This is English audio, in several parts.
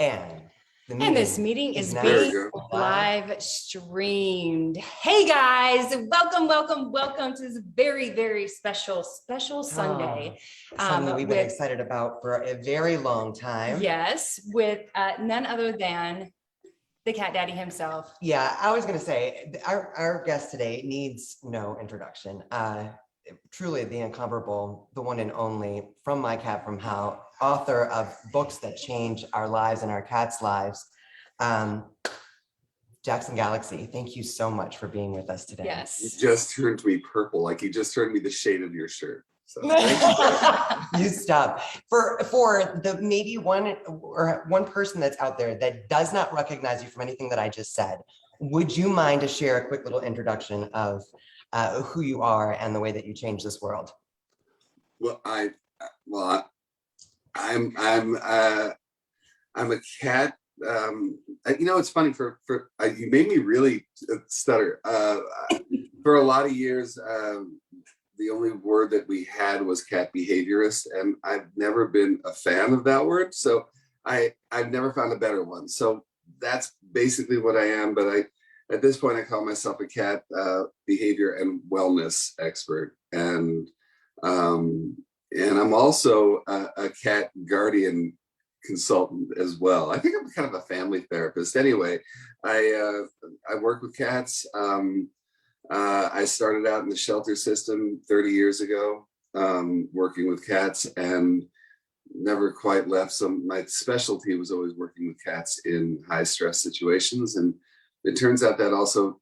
And this meeting is being live streamed. Hey guys, welcome to this very, very special Sunday. Something we've been excited about for a very long time. Yes, with none other than the cat daddy himself. Yeah, I was going to say, our guest today needs no introduction. Truly the incomparable, the one and only, From My Cat From Hell, author of books that change our lives and our cats' lives. Jackson Galaxy, thank you so much for being with us today. Yes. You just turned me purple, like you just turned me the shade of your shirt. So you stop. For the maybe one person that's out there that does not recognize you from anything that I just said, would you mind to share a quick little introduction of who you are and the way that you change this world? Well, I'm a cat. It's funny you made me really stutter. For a lot of years, the only word that we had was cat behaviorist, and I've never been a fan of that word. So I've never found a better one. So that's basically what I am. But at this point, I call myself a cat behavior and wellness expert, and I'm also a cat guardian consultant as well. I think I'm kind of a family therapist. Anyway, I work with cats. I started out in the shelter system 30 years ago, working with cats, and never quite left. So my specialty was always working with cats in high stress situations, and it turns out that also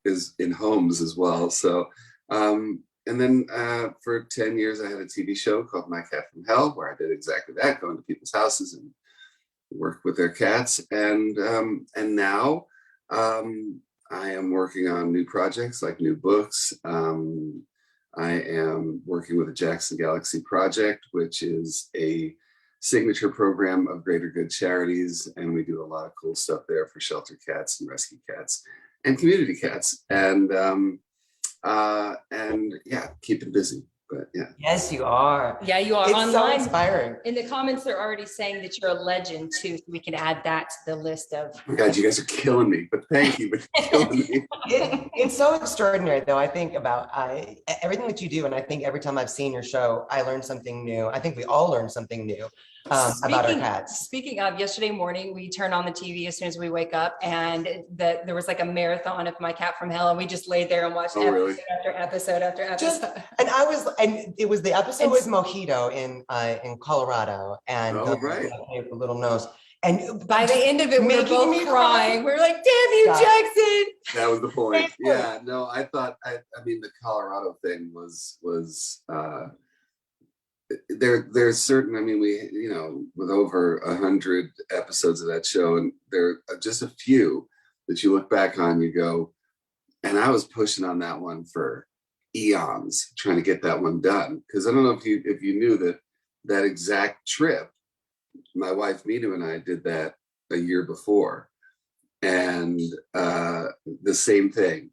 is in homes as well. So and then for 10 years, I had a TV show called My Cat From Hell, where I did exactly that, go into people's houses and work with their cats. And now I am working on new projects, like new books. I am working with the Jackson Galaxy Project, which is a signature program of greater good charities. And we do a lot of cool stuff there for shelter cats and rescue cats and community cats. And yeah, keep it busy. But yeah. Yes, you are. Yeah, you are. It's online. So inspiring. In the comments, they're already saying that you're a legend too. So we can add that to the list of. Oh my God, you guys are killing me. But thank you, but killing me. It's so extraordinary, though. I think about everything that you do, and I think every time I've seen your show, I learn something new. I think we all learn something new about our cats. Speaking of, yesterday morning, we turned on the TV as soon as we wake up, and there was like a marathon of My Cat From Hell, and we just laid there and watched episode after episode after episode. And it was the episode with Mojito in Colorado, and the little nose. And by the end of it, we were both crying. We were like, "Damn you, Jackson!" That was the point. Yeah, no, I thought. I mean, the Colorado thing was. There's certain. I mean, we with over 100 episodes of that show, and there are just a few that you look back on, you go, and I was pushing on that one for eons, trying to get that one done, because I don't know if you knew that exact trip. My wife Mita and I did that a year before, and the same thing.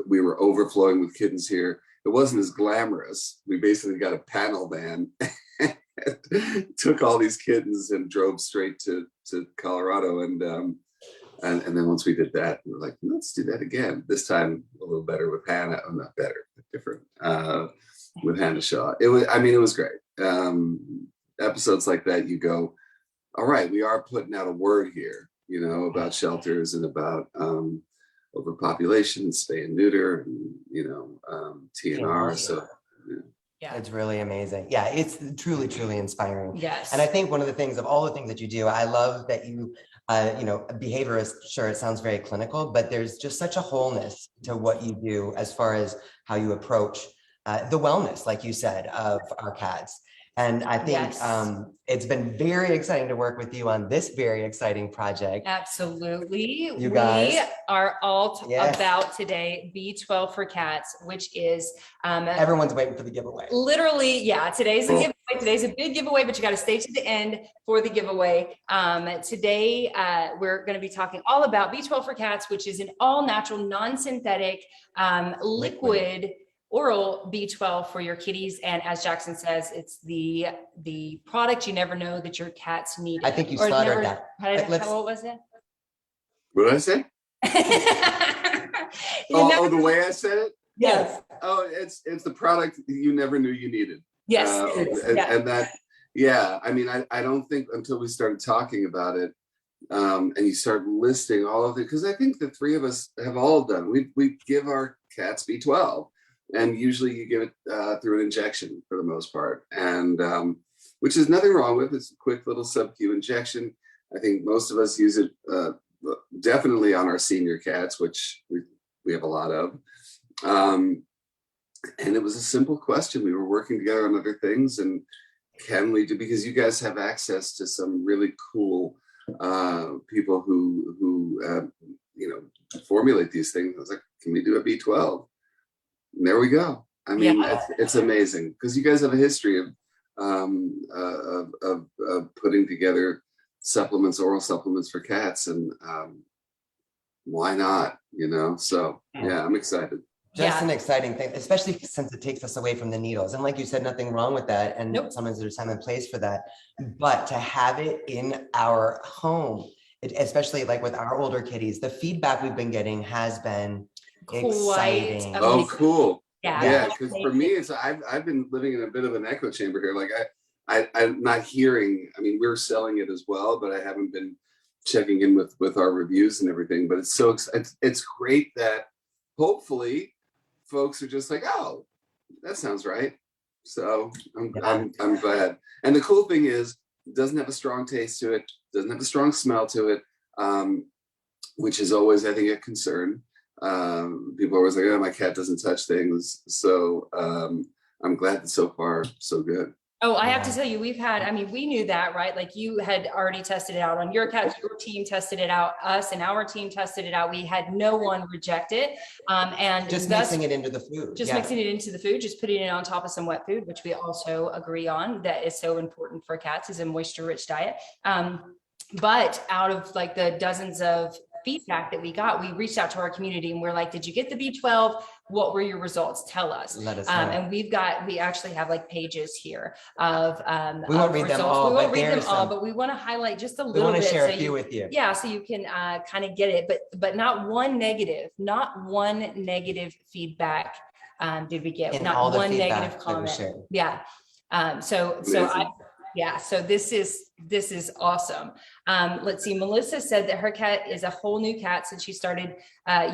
We were overflowing with kittens here. It wasn't as glamorous. We basically got a panel van, took all these kittens and drove straight to Colorado. And then once we did that, we were like, let's do that again. This time a little better with Hannah. Oh, not better, but different. With Hannah Shaw. It was great. Episodes like that, you go, all right, we are putting out a word here, about shelters and about overpopulation, spay and neuter, and TNR. So yeah, it's really amazing. Yeah, it's truly inspiring. Yes. And I think one of the things of all the things that you do, I love that you a behaviorist. Sure, it sounds very clinical, but there's just such a wholeness to what you do as far as how you approach the wellness, like you said, of our cats. And I think it's been very exciting to work with you on this very exciting project. Absolutely. You guys. We are all about today B12 for cats, which is everyone's waiting for the giveaway. Literally, yeah, today's a giveaway. Today's a big giveaway, but you got to stay to the end for the giveaway. Today, we're going to be talking all about B12 for cats, which is an all natural, non-synthetic liquid oral B12 for your kitties. And as Jackson says, it's the product you never know that your cats need. I think you slaughtered that. What was it? What did I say? The way I said it? Yes. Oh, it's the product you never knew you needed. Yes. And that, I mean, I don't think until we started talking about it, and you start listing all of it, because I think the three of us have all done. We give our cats B12, and usually you give it through an injection for the most part, and which is nothing wrong with. It's a quick little sub-Q injection. I think most of us use it definitely on our senior cats, which we have a lot of. And it was a simple question. We were working together on other things, and can we do, because you guys have access to some really cool people who formulate these things. I was like, can we do a B12? And there we go. I mean, it's amazing, because you guys have a history of putting together supplements, oral supplements for cats, and why not? So yeah, I'm excited. Just an exciting thing, especially since it takes us away from the needles. And like you said, nothing wrong with that. And sometimes there's time and place for that. But to have it in our home, especially like with our older kitties, the feedback we've been getting has been exciting. Oh, cool. Yeah. Because for me, I've been living in a bit of an echo chamber here. Like I'm not hearing. I mean, we're selling it as well, but I haven't been checking in with our reviews and everything. But it's great that hopefully folks are just like, oh, that sounds right. So I'm glad. And the cool thing is, it doesn't have a strong taste to it, doesn't have a strong smell to it, which is always, I think, a concern. People are always like, oh, my cat doesn't touch things. So I'm glad that so far so good. Oh, I have to tell you, we knew that, right? Like, you had already tested it out on your cats, your team tested it out, us and our team tested it out. We had no one reject it. And just mixing it into the food. Mixing it into the food, just putting it on top of some wet food, which we also agree on, that is so important for cats, is a moisture-rich diet. But out of like the dozens of feedback that we got, we reached out to our community and we're like, did you get the B12? What were your results? Tell us. Let us know. And we actually have like pages here of we won't read results. them all, we won't read them all, but we want to highlight just a little bit. We want to share a few with you. Yeah, so you can kind of get it, but not one negative feedback did we get. Not one negative comment. Yeah. So this is awesome. Let's see. Melissa said that her cat is a whole new cat since she started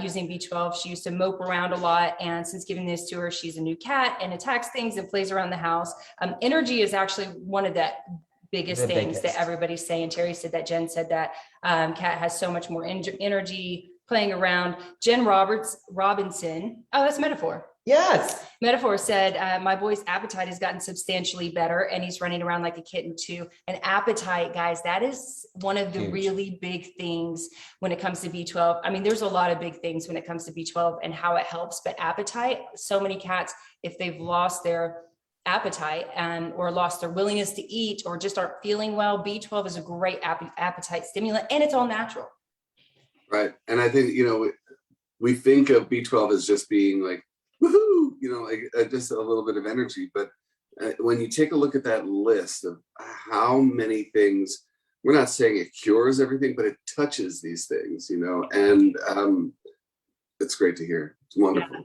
using B12. She used to mope around a lot, and since giving this to her, she's a new cat and attacks things and plays around the house. Energy is actually one of the biggest things that everybody's saying. Terry said that. Jen said that. Cat has so much more energy, playing around. Jen Robinson. Oh, that's Metaphor. Yes. Metaphor said, my boy's appetite has gotten substantially better and he's running around like a kitten too. And appetite, guys, that is one of the really big things when it comes to B12. I mean, there's a lot of big things when it comes to B12 and how it helps, but appetite, so many cats, if they've lost their appetite or lost their willingness to eat or just aren't feeling well, B12 is a great appetite stimulant, and it's all natural. Right. And I think, we think of B12 as just being like, woohoo, like just a little bit of energy. But when you take a look at that list of how many things, we're not saying it cures everything, but it touches these things, and it's great to hear. It's wonderful.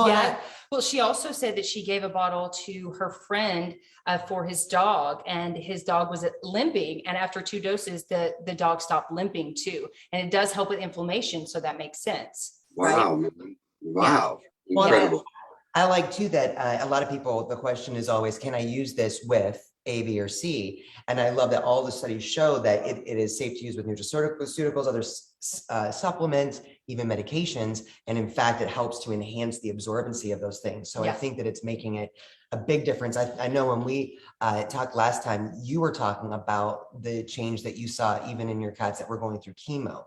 Yeah. Well, she also said that she gave a bottle to her friend for his dog, and his dog was limping. And after 2 doses, the dog stopped limping too. And it does help with inflammation. So that makes sense. Wow. Right? Man. Wow. Yeah. Incredible. I like too that a lot of people, the question is always, can I use this with A, B, or C? And I love that all the studies show that it is safe to use with nutraceuticals, other supplements, even medications. And in fact, it helps to enhance the absorbency of those things. So I think that it's making it a big difference. I know when we talked last time, you were talking about the change that you saw even in your cats that were going through chemo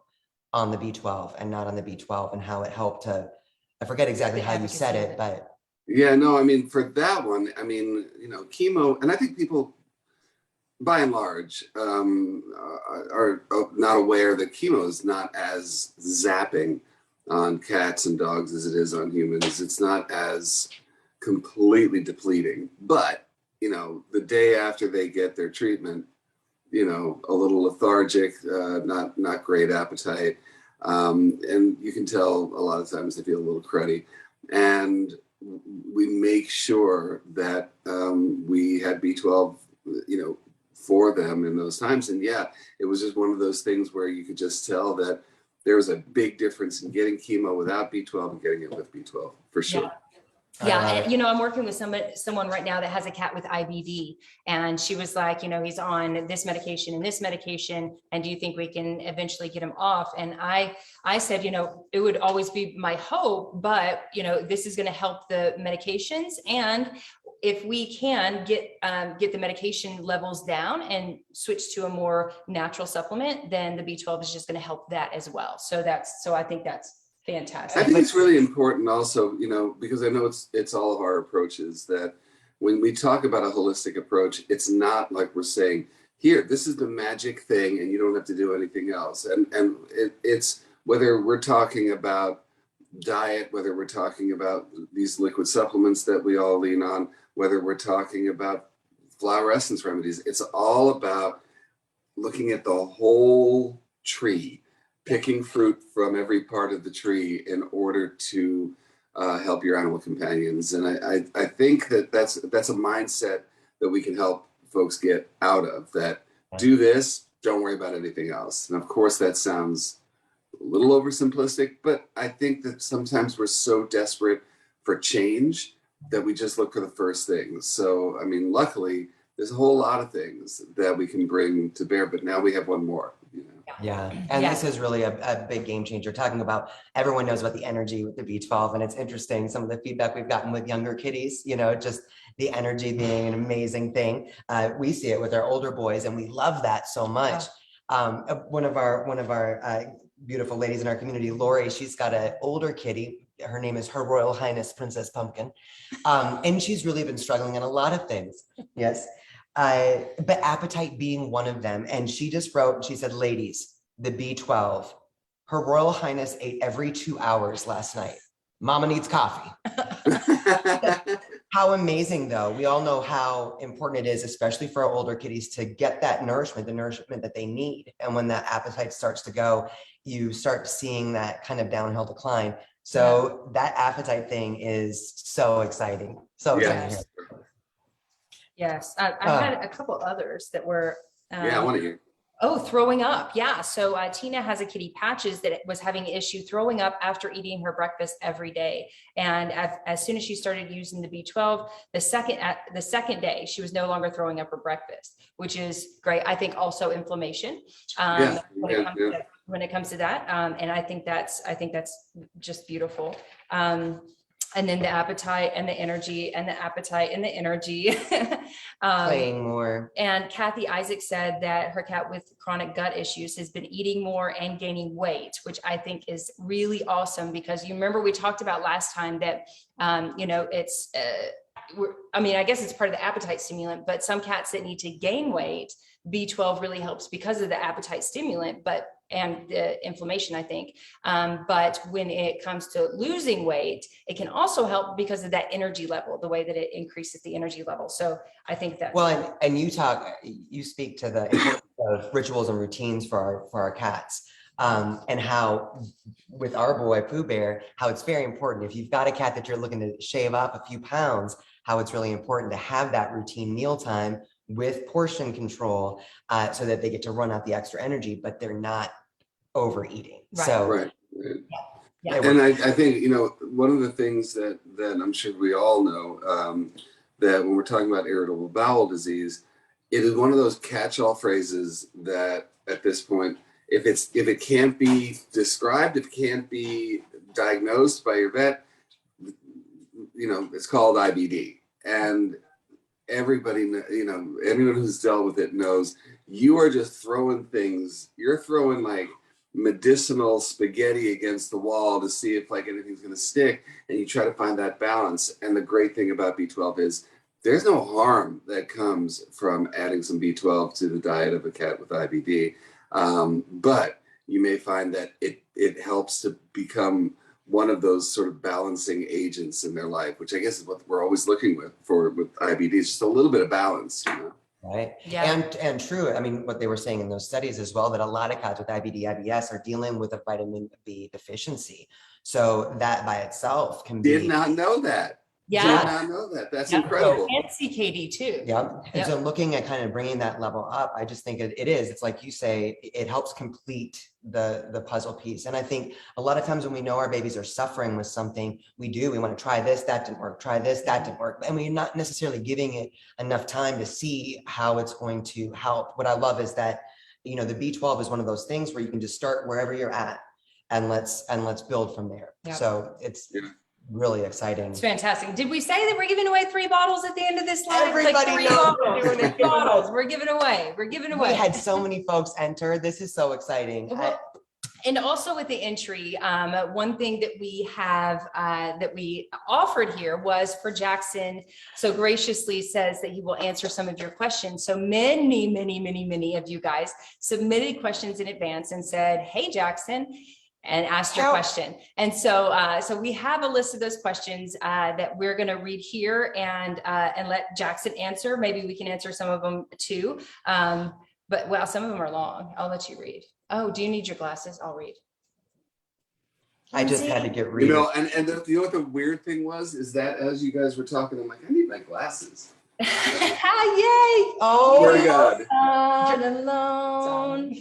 on the B12 and not on the B12, and how it helped to, I forget exactly how you said it, but. Yeah, no, I mean, for that one, I mean, chemo, and I think people, by and large, are not aware that chemo is not as zapping on cats and dogs as it is on humans. It's not as completely depleting. But, you know, the day after they get their treatment, you know, a little lethargic, not great appetite. And you can tell a lot of times they feel a little cruddy. And we make sure that we had B12, you know, for them in those times. And yeah, it was just one of those things where you could just tell that there was a big difference in getting chemo without B12 and getting it with B12, for sure. Yeah. Yeah, and, you know, I'm working with someone right now that has a cat with IBD, and she was like, you know, he's on this medication and this medication, and do you think we can eventually get him off? And I said, you know, it would always be my hope, but, you know, this is going to help the medications, and if we can get the medication levels down and switch to a more natural supplement, then the B12 is just going to help that as well. So I think that's fantastic. I think it's really important also, you know, because I know it's all of our approaches, that when we talk about a holistic approach, it's not like we're saying, here, this is the magic thing and you don't have to do anything else. And it's whether we're talking about diet, whether we're talking about these liquid supplements that we all lean on, whether we're talking about flower essence remedies, it's all about looking at the whole tree, picking fruit from every part of the tree in order to help your animal companions. And I think that's a mindset that we can help folks get out of, that do this, don't worry about anything else. And of course that sounds a little oversimplistic, but I think that sometimes we're so desperate for change that we just look for the first things. So, I mean, luckily there's a whole lot of things that we can bring to bear, but now we have one more. You know? Yeah, and this is really a big game changer. Talking about, everyone knows about the energy with the B12, and it's interesting, some of the feedback we've gotten with younger kitties, you know, just the energy being an amazing thing. We see it with our older boys, and we love that so much. One of our beautiful ladies in our community, Lori, she's got an older kitty. Her name is Her Royal Highness Princess Pumpkin, and she's really been struggling in a lot of things. Yes. But appetite being one of them. And she just wrote, and she said, ladies, the B12, Her Royal Highness ate every 2 hours last night. Mama needs coffee. How amazing though. We all know how important it is, especially for our older kitties, to get that nourishment, the nourishment that they need. And when that appetite starts to go, you start seeing that kind of downhill decline. So that appetite thing is so exciting. So exciting to hear. Yes, I had a couple others that were. Yeah, I want to hear. Oh, throwing up. Yeah. So Tina has a kitty, Patches, that was having an issue throwing up after eating her breakfast every day. And as soon as she started using the B12, the second day, she was no longer throwing up her breakfast, which is great. I think also inflammation when it comes to that. And I think that's just beautiful. And then the appetite and the energy, and the appetite and the energy. Playing more. And Kathy Isaac said that her cat with chronic gut issues has been eating more and gaining weight, which I think is really awesome, because you remember we talked about last time that, you know, it's, I mean, I guess it's part of the appetite stimulant, but some cats that need to gain weight, B12 really helps because of the appetite stimulant, and the inflammation, I think. But when it comes to losing weight, it can also help because of that energy level, the way that it increases the energy level. So I think that. Well, and you speak to the importance of rituals and routines for our cats. And how with our boy Pooh Bear, how it's very important. If you've got a cat that you're looking to shave off a few pounds, how it's really important to have that routine mealtime with portion control, so that they get to run out the extra energy, but they're not overeating. Right. So Right. Yeah. And I think, you know, one of the things that I'm sure we all know, that when we're talking about irritable bowel disease, it is one of those catch-all phrases that at this point, if it can't be described, if it can't be diagnosed by your vet, you know, it's called IBD. And everybody, you know, anyone who's dealt with it knows you are just throwing things. You're throwing like medicinal spaghetti against the wall to see if like anything's going to stick, and you try to find that balance. And the great thing about B12 is there's no harm that comes from adding some B12 to the diet of a cat with IBD. But you may find that it helps to become one of those sort of balancing agents in their life, which I guess is what we're always looking for with IBD, just a little bit of balance, you know? Right. Yeah. And true. I mean, what they were saying in those studies as well, that a lot of cats with IBD, IBS are dealing with a vitamin B deficiency. So that by itself can Did be. not know that. Did Yeah. not know that. That's Yep. incredible. And CKD too. Yeah. And Yep. so looking at kind of bringing that level up, I just think it is, it's like you say, it helps complete the puzzle piece. And I think a lot of times when we know our babies are suffering with something, we want to try this, that didn't work, try this, that didn't work. And we're not necessarily giving it enough time to see how it's going to help. What I love is that, the B12 is one of those things where you can just start wherever you're at and let's build from there. Yep. So it's really exciting. It's fantastic. Did we say that we're giving away 3 bottles at the end of this live? Everybody three knows bottles. we're doing it. 3 bottles. We're giving away. We're giving away. We had so many folks enter. This is so exciting. And also with the entry, one thing that we have that we offered here was for Jackson so graciously says that he will answer some of your questions. So many of you guys submitted questions in advance and said, hey, Jackson, and asked your question. And so so we have a list of those questions that we're going to read here and let Jackson answer. Maybe we can answer some of them too. But well, some of them are long. I'll let you read. Oh, do you need your glasses? I'll read. I just had to get read. And you know what the weird thing was is that as you guys were talking, I'm like, I need my glasses. Yay! Oh my God. Not alone.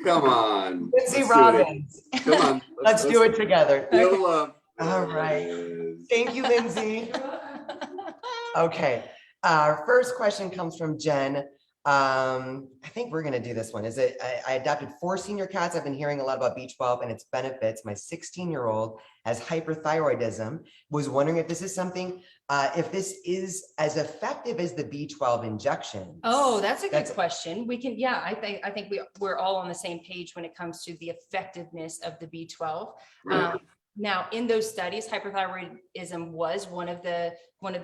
Come on. Lindsay Robbins. Come on. Let's do it together. Feel love. All right. Thank you, Lindsay. Okay. Our first question comes from Jen. I think we're going to do this one. I adopted 4 senior cats. I've been hearing a lot about B12 and its benefits. My 16-year-old has hyperthyroidism. Was wondering if this is something, if this is as effective as the B12 injection. Oh, that's a good question. We can, I think we're all on the same page when it comes to the effectiveness of the B12. Right. Now, in those studies, hyperthyroidism was one of the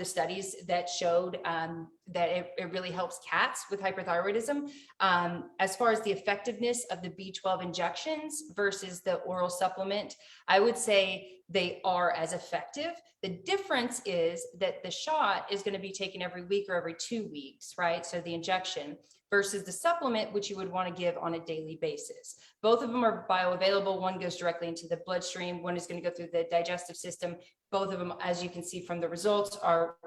studies that showed that it really helps cats with hyperthyroidism. As far as the effectiveness of the B12 injections versus the oral supplement, I would say they are as effective. The difference is that the shot is going to be taken every week or every 2 weeks, right? So the injection versus the supplement, which you would want to give on a daily basis. Both of them are bioavailable. One goes directly into the bloodstream. One is going to go through the digestive system. Both of them, as you can see from the results, are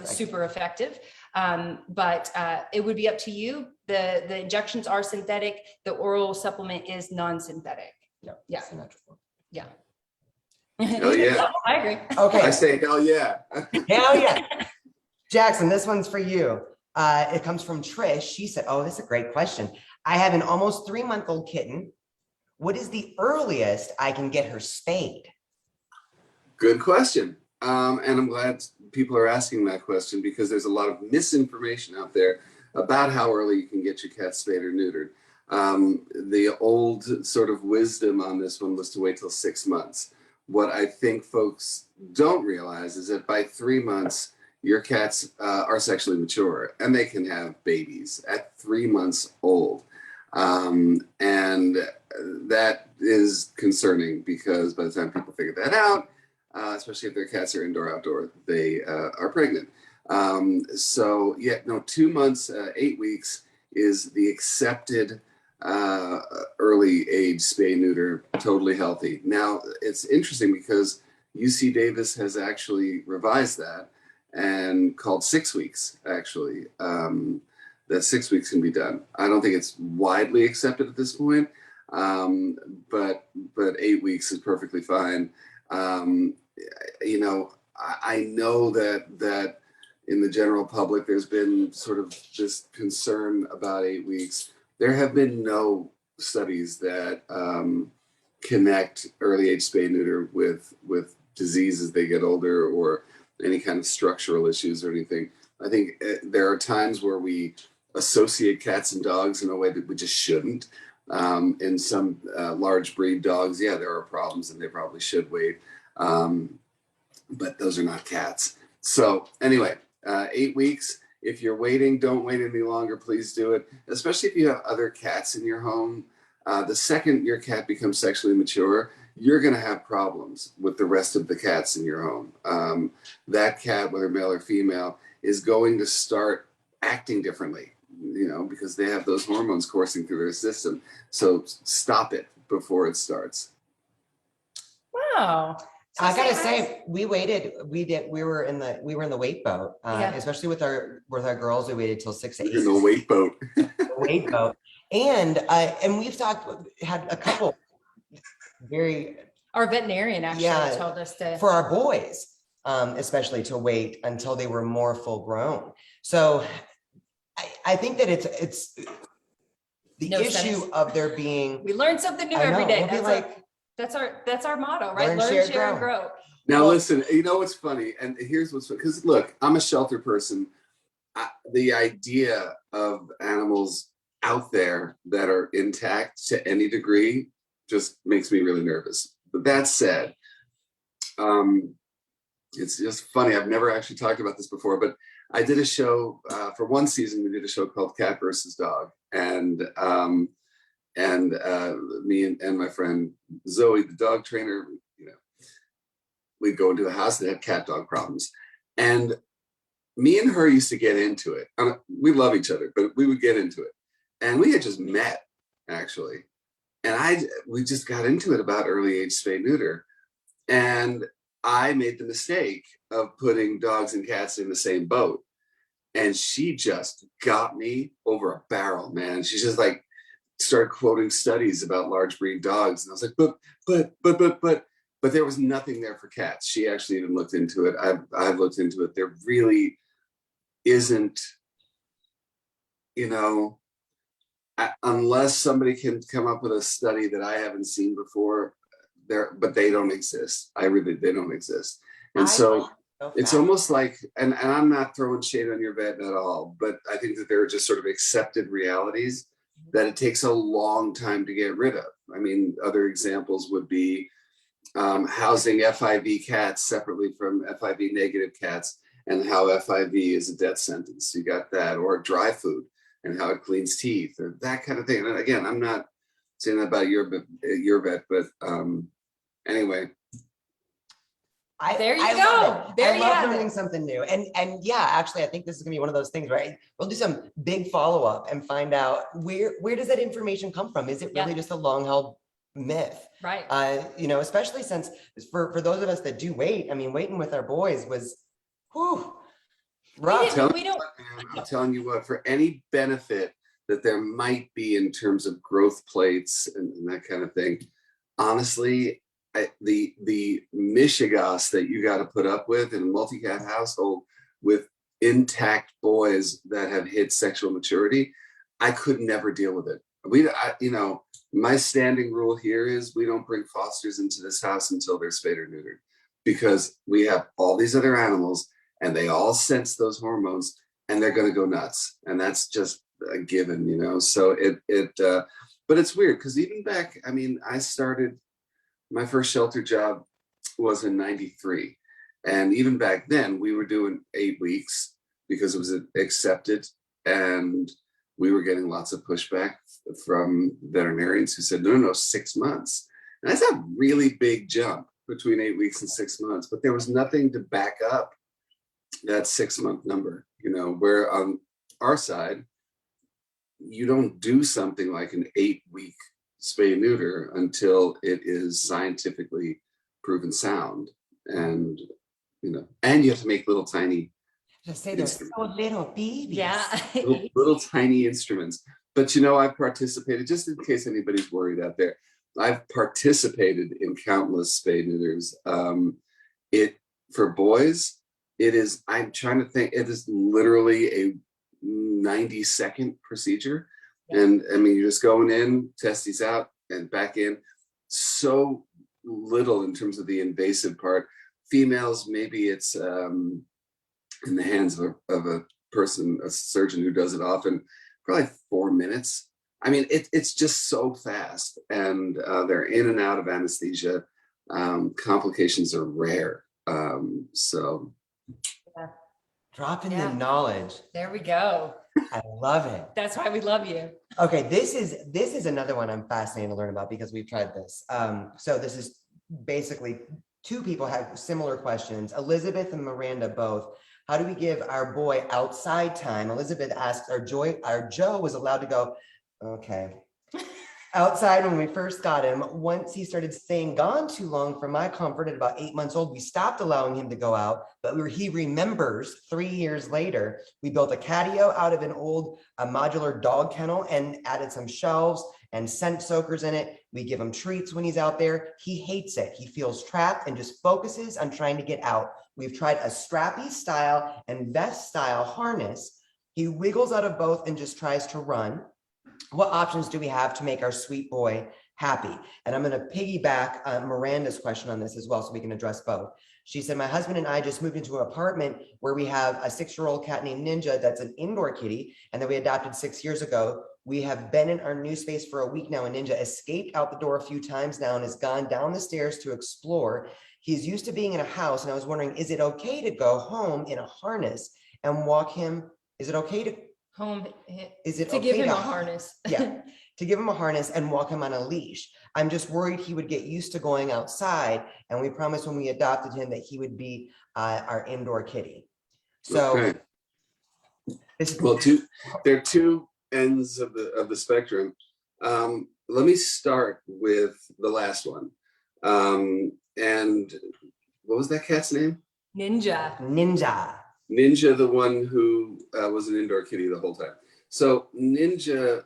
super effective. But it would be up to you. The injections are synthetic. The oral supplement is non-synthetic. Yeah. Yeah. Hell yeah. I agree. Okay. I say hell yeah. Hell yeah. Jackson, this one's for you. It comes from Trish. She said, oh, this is a great question. I have an almost 3-month-old kitten. What is the earliest I can get her spayed? Good question. And I'm glad people are asking that question because there's a lot of misinformation out there about how early you can get your cat spayed or neutered. The old sort of wisdom on this one was to wait till 6 months. What I think folks don't realize is that by 3 months, your cats are sexually mature and they can have babies at 3 months old. And that is concerning because by the time people figure that out, especially if their cats are indoor, outdoor, they are pregnant. 2 months, 8 weeks is the accepted early age spay neuter, totally healthy. Now it's interesting because UC Davis has actually revised that and called 6 weeks actually, that 6 weeks can be done. I don't think it's widely accepted at this point, but 8 weeks is perfectly fine. I know that in the general public, there's been sort of this concern about 8 weeks. There have been no studies that connect early age spay neuter with disease as they get older or any kind of structural issues or anything. I think there are times where we associate cats and dogs in a way that we just shouldn't. In some large breed dogs, there are problems and they probably should wait. But those are not cats. So anyway, 8 weeks. If you're waiting, don't wait any longer. Please do it, especially if you have other cats in your home. The second your cat becomes sexually mature, you're going to have problems with the rest of the cats in your home. That cat, whether male or female, is going to start acting differently, because they have those hormones coursing through their system. So stop it before it starts. Wow. So I gotta say, we waited. We were in the weight boat, especially with our girls. We waited till 6 to 8. In the weight boat. The weight boat, and we've had a couple very. Our veterinarian actually told us to, for our boys, especially to wait until they were more full grown. So I think that it's the issue of there being. We learn something new every day. We'll that's our motto, right? Learn, share, and grow. Now, listen, you know what's funny? And here's what's funny. Because look, I'm a shelter person. The idea of animals out there that are intact to any degree just makes me really nervous. But that said, it's just funny. I've never actually talked about this before, but I did a show for one season. We did a show called Cat versus Dog. And me and my friend Zoe, the dog trainer, we'd go into a house that had cat dog problems, and me and her used to get into it. We love each other, but we would get into it, and we had just met actually, and we just got into it about early age spay neuter, and I made the mistake of putting dogs and cats in the same boat, and she just got me over a barrel, man. She's just like started quoting studies about large breed dogs. And I was like, but there was nothing there for cats. She actually even looked into it. I've looked into it. There really isn't, unless somebody can come up with a study that I haven't seen before there, but they don't exist. They don't exist. And so it's almost like, and I'm not throwing shade on your vet at all, but I think that there are just sort of accepted realities that it takes a long time to get rid of. I mean, other examples would be housing FIV cats separately from FIV negative cats, and how FIV is a death sentence. You got that, or dry food and how it cleans teeth, or that kind of thing. And again, I'm not saying that about your vet, but anyway. There you go. I love learning something new. And yeah, actually, I think this is gonna be one of those things, right? We'll do some big follow-up and find out where does that information come from? Is it really just a long-held myth? Right. Especially since for those of us that do wait, I mean, waiting with our boys was rough. I'm telling you what, for any benefit that there might be in terms of growth plates and that kind of thing, honestly, the mishigas that you got to put up with in a multi-cat household with intact boys that have hit sexual maturity, I could never deal with it. My standing rule here is we don't bring fosters into this house until they're spayed or neutered, because we have all these other animals and they all sense those hormones and they're going to go nuts, and that's just a given, So but it's weird because even back, I mean, I started. My first shelter job was in '93. And even back then we were doing 8 weeks because it was accepted, and we were getting lots of pushback from veterinarians who said, no, 6 months. And that's a really big jump between 8 weeks and 6 months, but there was nothing to back up that 6-month number, where on our side, you don't do something like an 8-week spay and neuter until it is scientifically proven sound, and and you have to make little tiny. Just say they're so little babies. Yeah, little tiny instruments. But I've participated, just in case anybody's worried out there. I've participated in countless spay neuters. For boys, it is. I'm trying to think. It is literally a 90-second procedure. And I mean, you're just going in, test these out, and back in. So little in terms of the invasive part. Females, maybe it's in the hands of a person, a surgeon who does it often, probably 4 minutes. I mean, it's just so fast, and they're in and out of anesthesia. Complications are rare. So. Dropping the knowledge. There we go. I love it. That's why we love you. Okay, this is another one I'm fascinated to learn about because we've tried this. So this is basically two people had similar questions, Elizabeth and Miranda both. How do we give our boy outside time? Elizabeth asked, our Joe was allowed to go, okay, outside when we first got him. Once he started staying gone too long for my comfort at about 8 months old, we stopped allowing him to go out, but he remembers 3 years later, we built a catio out of an old modular dog kennel and added some shelves and scent soakers in it. We give him treats when he's out there. He hates it. He feels trapped and just focuses on trying to get out. We've tried a strappy style and vest style harness. He wiggles out of both and just tries to run. What options do we have to make our sweet boy happy? And I'm going to piggyback Miranda's question on this as well, so we can address both. She said, my husband and I just moved into an apartment where we have a 6-year-old cat named Ninja that's an indoor kitty, and that we adopted 6 years ago. We have been in our new space for a week now, and Ninja escaped out the door a few times now and has gone down the stairs to explore. He's used to being in a house, and I was wondering, is it okay to go home in a harness and walk him? Is it okay to Is it to give him a harness? Yeah, to give him a harness and walk him on a leash. I'm just worried he would get used to going outside, and we promised when we adopted him that he would be our indoor kitty. So, okay. Well, there are two ends of the spectrum. Let me start with the last one. And what was that cat's name? Ninja. Ninja, the one who was an indoor kitty the whole time. So Ninja,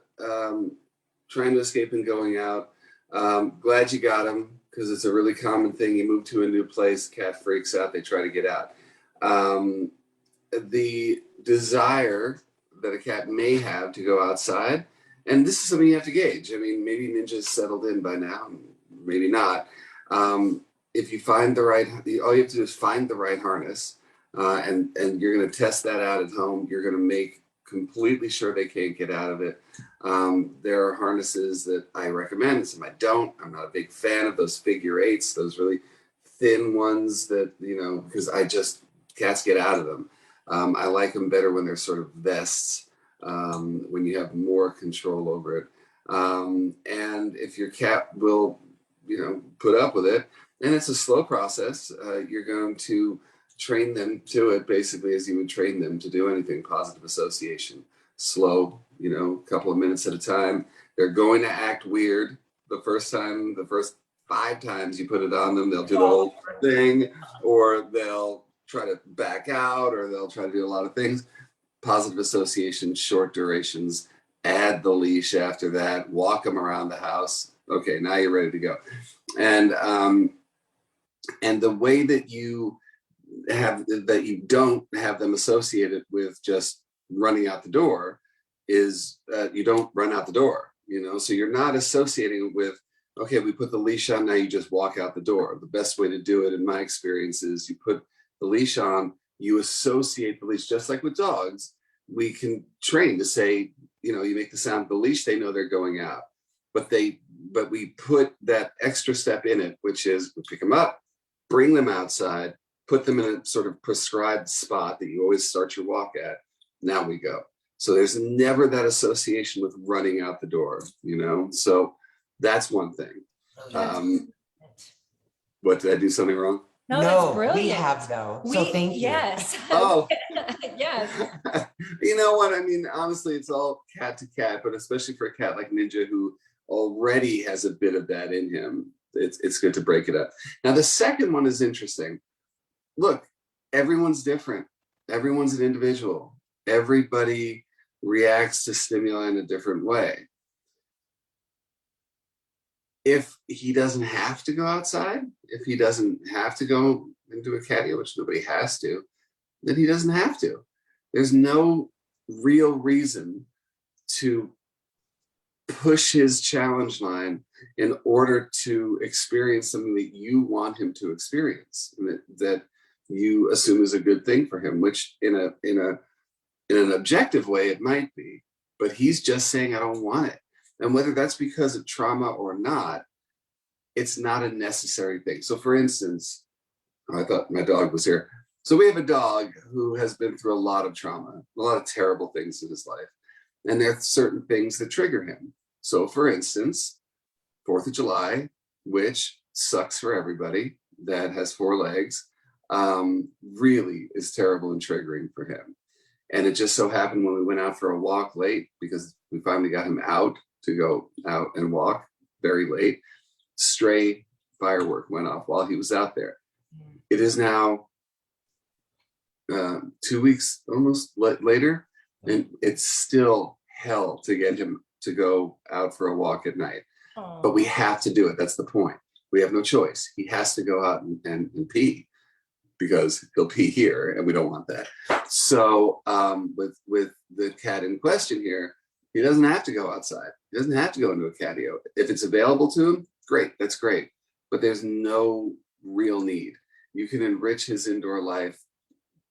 trying to escape and going out. Glad you got him, because it's a really common thing. You move to a new place, cat freaks out, they try to get out. The desire that a cat may have to go outside, and this is something you have to gauge. I mean, maybe Ninja's settled in by now, maybe not. If you find the right, all you have to do is find the right harness. And you're going to test that out at home. You're going to make completely sure they can't get out of it. There are harnesses that I recommend, some I don't. I'm not a big fan of those figure 8s, those really thin ones that, because cats get out of them. I like them better when they're sort of vests, when you have more control over it. And if your cat will, put up with it, and it's a slow process, you're going to train them to it basically as you would train them to do anything. Positive association, slow, a couple of minutes at a time. They're going to act weird the first 5 times you put it on them. They'll do the whole thing, or they'll try to back out, or they'll try to do a lot of things. Positive association, short durations, add the leash after that, walk them around the house. Okay, now you're ready to go. And the way that you don't have them associated with just running out the door is you don't run out the door, so you're not associating it with, okay, we put the leash on, now you just walk out the door. The best way to do it in my experience is you put the leash on, you associate the leash, just like with dogs. We can train to say, you make the sound of the leash, they know they're going out, but we put that extra step in it, which is we pick them up, bring them outside, put them in a sort of prescribed spot that you always start your walk at. Now we go. So there's never that association with running out the door, So that's one thing. What, did I do something wrong? No, that's brilliant. We have though. So thank you. Yes. Oh. Yes. You know what? I mean, honestly, it's all cat to cat, but especially for a cat like Ninja, who already has a bit of that in him, it's good to break it up. Now, the second one is interesting. Look, everyone's different. Everyone's an individual. Everybody reacts to stimuli in a different way. If he doesn't have to go outside, if he doesn't have to go into a catio, which nobody has to, then he doesn't have to. There's no real reason to push his challenge line in order to experience something that you want him to experience, and that you assume is a good thing for him, which in an objective way it might be, but he's just saying, I don't want it. And whether that's because of trauma or not, it's not a necessary thing. So for instance, I thought my dog was here. So we have a dog who has been through a lot of trauma, a lot of terrible things in his life. And there are certain things that trigger him. So for instance, 4th of July, which sucks for everybody that has 4 legs, really is terrible and triggering for him. And it just so happened when we went out for a walk late, because we finally got him out to go out and walk very late, stray firework went off while he was out there. It is now 2 weeks almost later, and it's still hell to get him to go out for a walk at night. Aw. But we have to do it. That's the point. We have no choice. He has to go out and pee, because he'll pee here, and we don't want that. So with the cat in question here, he doesn't have to go outside. He doesn't have to go into a catio. If it's available to him, great, that's great. But there's no real need. You can enrich his indoor life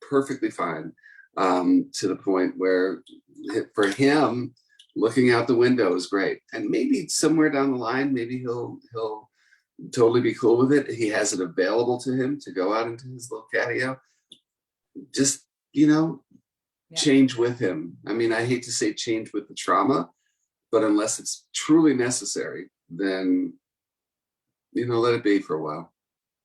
perfectly fine, to the point where for him, looking out the window is great. And maybe somewhere down the line, maybe he'll totally be cool with it. He has it available to him to go out into his little catio. Just, change with him. I mean, I hate to say change with the trauma, but unless it's truly necessary, then, let it be for a while.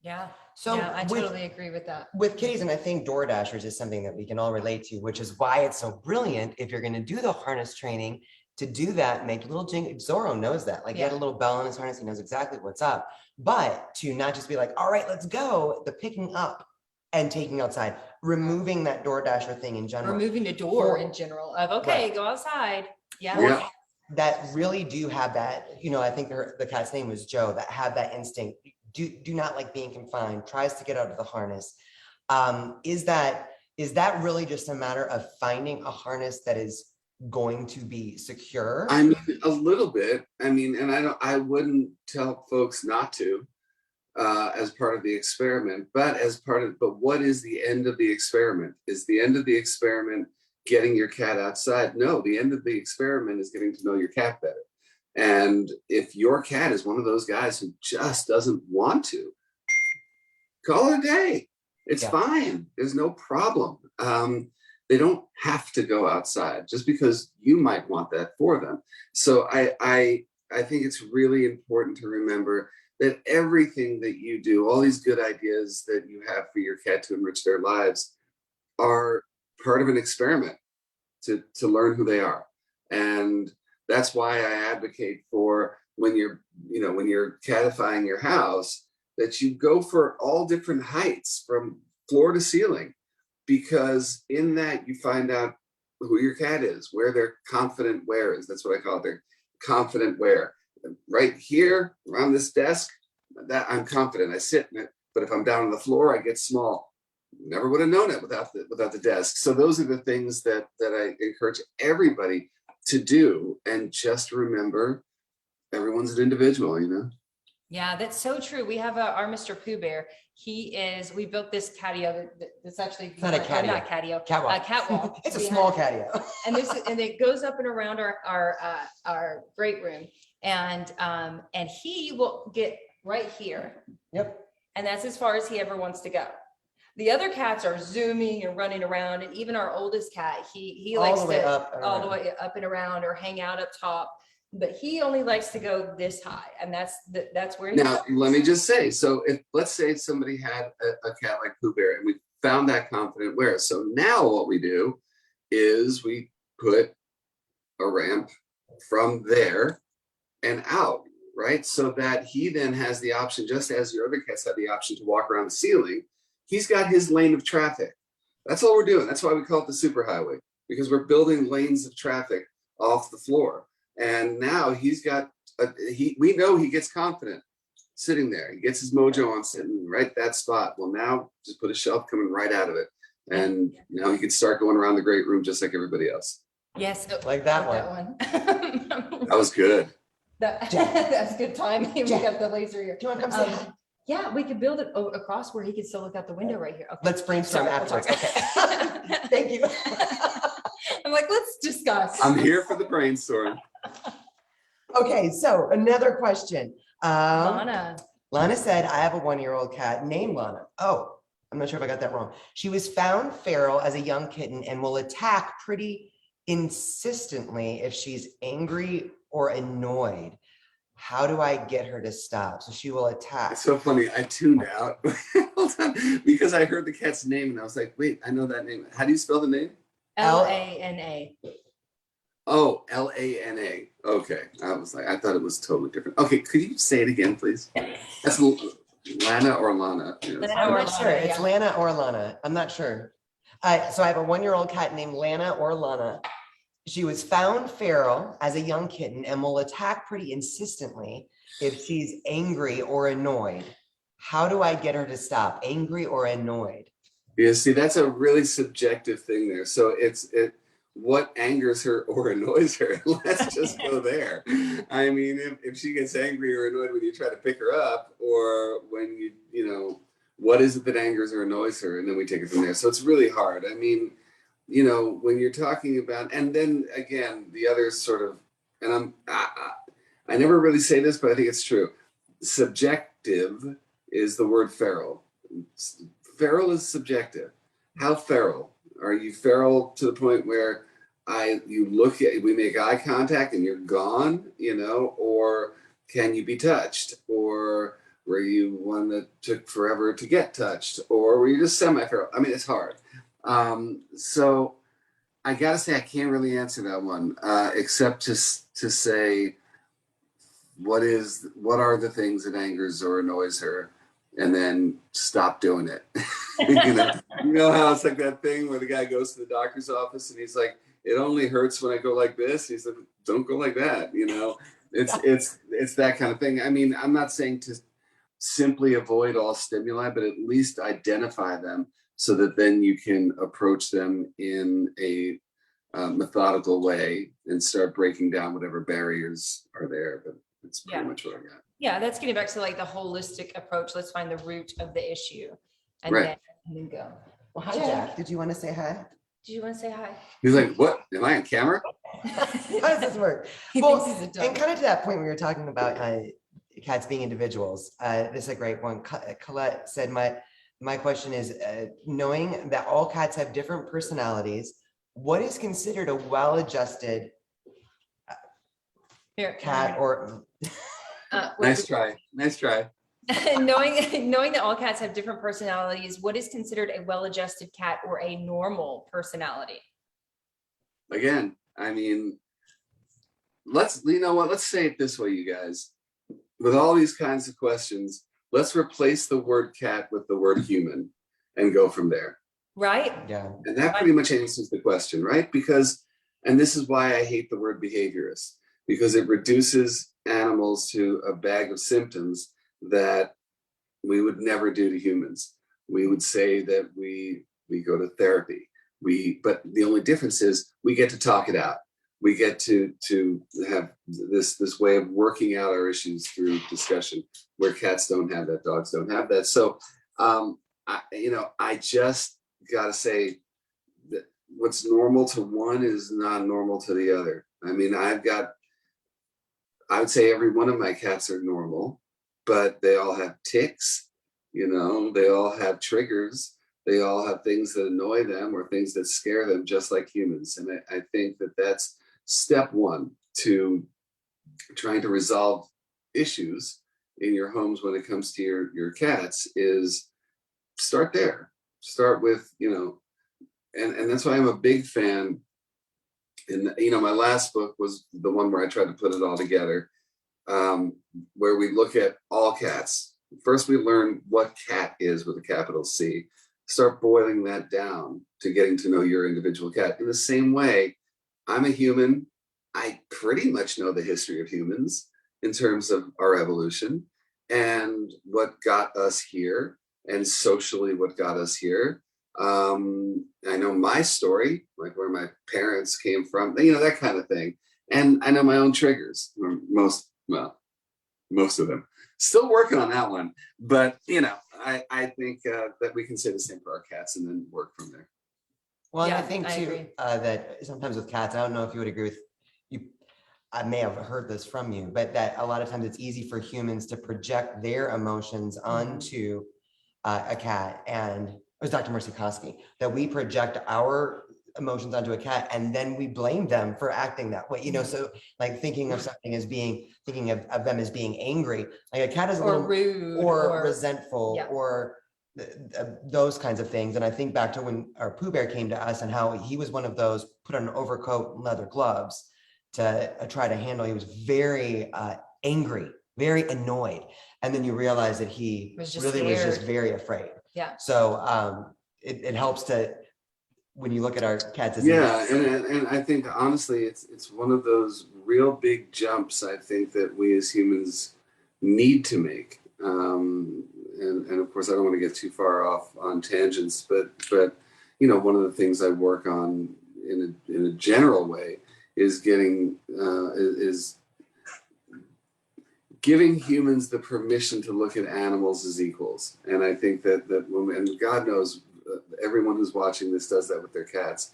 Yeah. So Yeah, I totally agree with that. With kitties, and I think Door Dashers is something that we can all relate to, which is why it's so brilliant if you're going to do the harness training, to do that, make little Zorro knows that. Like, he had a little bell in his harness, he knows exactly what's up. But to not just be like, all right, let's go, the picking up and taking outside, removing that Door Dasher thing in general. Removing the door in general of, okay, go outside. Yeah. That really do have that, I think the cat's name was Joe, that have that instinct. Do not like being confined, tries to get out of the harness. Is that really just a matter of finding a harness that is going to be secure? I mean, a little bit. I mean, and I wouldn't tell folks not to, as part of the experiment, but what is the end of the experiment? Is the end of the experiment getting your cat outside? No, the end of the experiment is getting to know your cat better. And if your cat is one of those guys who just doesn't want to, call it a day. It's fine. There's no problem. They don't have to go outside just because you might want that for them. So I think it's really important to remember that everything that you do, all these good ideas that you have for your cat to enrich their lives, are part of an experiment to learn who they are. And that's why I advocate for when you're catifying your house, that you go for all different heights from floor to ceiling, because in that you find out who your cat is, where their confident wear is. That's what I call it, their confident wear. Right here around this desk, that I'm confident, I sit in it. But if I'm down on the floor, I get small. Never would have known it without the desk. So those are the things that I encourage everybody to do. And just remember, everyone's an individual, Yeah, that's so true. We have our Mr. Pooh Bear. We built this catio that's actually It's not a catio. Not catio, Catwalk. catwalk. It's a small catio. and it goes up and around our great room, and he will get right here. Yep. And that's as far as he ever wants to go. The other cats are zooming and running around, and even our oldest cat, he likes to all the way up and around, or hang out up top. But he only likes to go this high, and that's where he now goes. Let me just say, so if let's say somebody had a cat like Pooh Bear, and we found that confident wear, so now what we do is we put a ramp from there and out, right? So that he then has the option, just as your other cats have the option, to walk around the ceiling. He's got his lane of traffic. That's all we're doing. That's why we call it the superhighway, because we're building lanes of traffic off the floor. And now he's got, we know he gets confident sitting there. He gets his mojo on sitting right that spot. Well, now just put a shelf coming right out of it. And now he can start going around the great room just like everybody else. Yes. Like that one. That was good. That's good timing. We got the laser here. Do you want to come say hi? Yeah, we could build it across where he could still look out the window right here. Okay. Let's brainstorm afterwards. Okay. Thank you. I'm like, let's discuss. I'm here for the brainstorm. Okay, so another question. Lana said, I have a 1-year-old cat named Lana. Oh, I'm not sure if I got that wrong. She was found feral as a young kitten and will attack pretty insistently if she's angry or annoyed. How do I get her to stop? So she will attack. It's so funny. I tuned out hold on, because I heard the cat's name and I was like, wait, I know that name. How do you spell the name? Lana. Oh, Lana. Okay. I was like, I thought it was totally different. Okay, could you say it again, please? That's Lana or Lana? Yeah, Lana I'm or not sure. Lana, It's yeah. Lana or Lana. I'm not sure. So I have a 1-year-old cat named Lana or Lana. She was found feral as a young kitten and will attack pretty insistently if she's angry or annoyed. How do I get her to stop? Angry or annoyed? Yeah, see, that's a really subjective thing there. So it's what angers her or annoys her. Let's just go there. I mean, if she gets angry or annoyed when you try to pick her up, or when you know, what is it that angers or annoys her? And then we take it from there. So it's really hard. I mean, you know, when you're talking about, and then again, the other sort of, and I never really say this, but I think it's true. Subjective is the word feral. Feral is subjective. How feral? Are you feral to the point where you look at, we make eye contact and you're gone, you know, or can you be touched? Or were you one that took forever to get touched? Or were you just semi-feral? I mean, it's hard. So I gotta say, I can't really answer that one, except to say, what are the things that angers or annoys her, and then stop doing it. You know how it's like that thing where the guy goes to the doctor's office and he's like, it only hurts when I go like this. He's like, don't go like that. You know, it's that kind of thing. I mean, I'm not saying to simply avoid all stimuli, but at least identify them so that then you can approach them in a methodical way and start breaking down whatever barriers are there. But that's pretty much what I got. Yeah, that's getting back to like the holistic approach. Let's find the root of the issue and Right. then go. Well, hi, Jack. Did you want to say hi? Do you want to say hi? He's like, what? Am I on camera? How does this work? He Well, thinks he's a and dog. kind of to that point we were talking about cats being individuals. This is a great one. Colette said, my question is, knowing that all cats have different personalities, what is considered a well-adjusted cat or Nice try. knowing that all cats have different personalities, what is considered a well-adjusted cat or a normal personality? Again, I mean, you know what? Let's say it this way, you guys. With all these kinds of questions, let's replace the word cat with the word human and go from there. Right? yeah. And that pretty much answers the question, right? Because, and this is why I hate the word behaviorist, because it reduces animals to a bag of symptoms that we would never do to humans. We would say that we go to therapy. But the only difference is we get to talk it out. We get to have this way of working out our issues through discussion, where cats don't have that, dogs don't have that. So, I just gotta say that what's normal to one is not normal to the other. I mean, I would say every one of my cats are normal, but they all have tics, you know, they all have triggers, they all have things that annoy them or things that scare them, just like humans. And I think that that's step one to trying to resolve issues in your homes when it comes to your cats, is start there. Start with, you know, and that's why I'm a big fan. And, you know, my last book was the one where I tried to put it all together, where we look at all cats. First, we learn what cat is with a capital C. Start boiling that down to getting to know your individual cat. In the same way, I'm a human. I pretty much know the history of humans in terms of our evolution and what got us here, and socially what got us here. I know my story, like where my parents came from, you know, that kind of thing. And I know my own triggers, most of them. Still working on that one, but you know, I think that we can say the same for our cats and then work from there. Well, Yeah, and I think I too, agree. that sometimes with cats, I don't know if you would agree with you. I may have heard this from you, but that a lot of times it's easy for humans to project their emotions onto a cat. And it was Dr. Mercy Koski, that we project our emotions onto a cat, and then we blame them for acting that way, so like thinking of something as thinking of them as being angry, like a cat is a Or little rude or resentful yeah. or those kinds of things. And I think back to when our Pooh Bear came to us and how he was one of those, put on an overcoat and leather gloves to try to handle. He was very angry, very annoyed. And then you realize that he Was just really was just scared. very afraid. Yeah. So it helps to, when you look at our cats as Yeah, and I think honestly, it's one of those real big jumps I think that we as humans need to make. And of course, I don't want to get too far off on tangents, but one of the things I work on in a general way is is giving humans the permission to look at animals as equals. And I think that when, and God knows everyone who's watching this does that with their cats.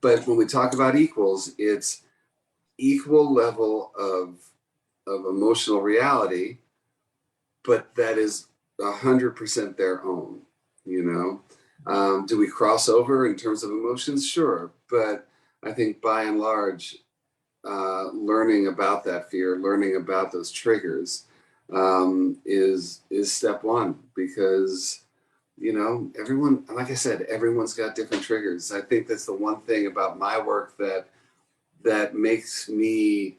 But when we talk about equals, it's equal level of emotional reality, but that is 100% their own, Do we cross over in terms of emotions? Sure. But I think by and large, learning about that fear, learning about those triggers is step one, because everyone, like I said, everyone's got different triggers. I think that's the one thing about my work that makes me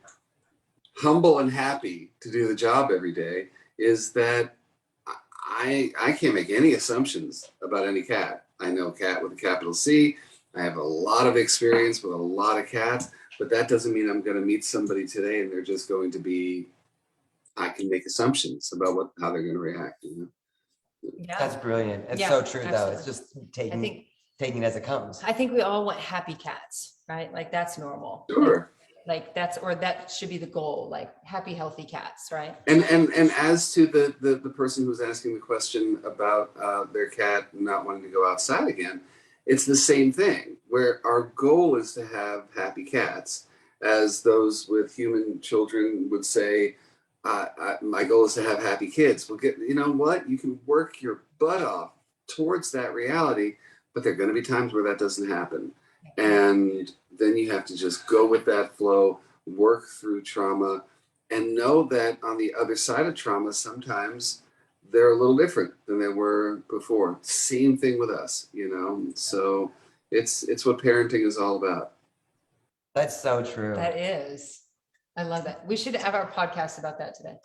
humble and happy to do the job every day, is that I can't make any assumptions about any cat. I know cat with a capital C. I have a lot of experience with a lot of cats, but that doesn't mean I'm going to meet somebody today and they're just going to be, I can make assumptions about how they're going to react. Yeah. That's brilliant. It's Yeah, so true, though. absolutely. It's just taking it as it comes. I think we all want happy cats, right? Like that's normal. Sure. Like that should be the goal, like happy, healthy cats, right? And as to the person who's asking the question about their cat not wanting to go outside again, it's the same thing, where our goal is to have happy cats, as those with human children would say, my goal is to have happy kids. Well, you know what? You can work your butt off towards that reality, but there are going to be times where that doesn't happen. And then you have to just go with that flow, work through trauma, and know that on the other side of trauma, sometimes they're a little different than they were before. Same thing with us, So it's what parenting is all about. That's so true. That is. I love that. We should have our podcast about that today.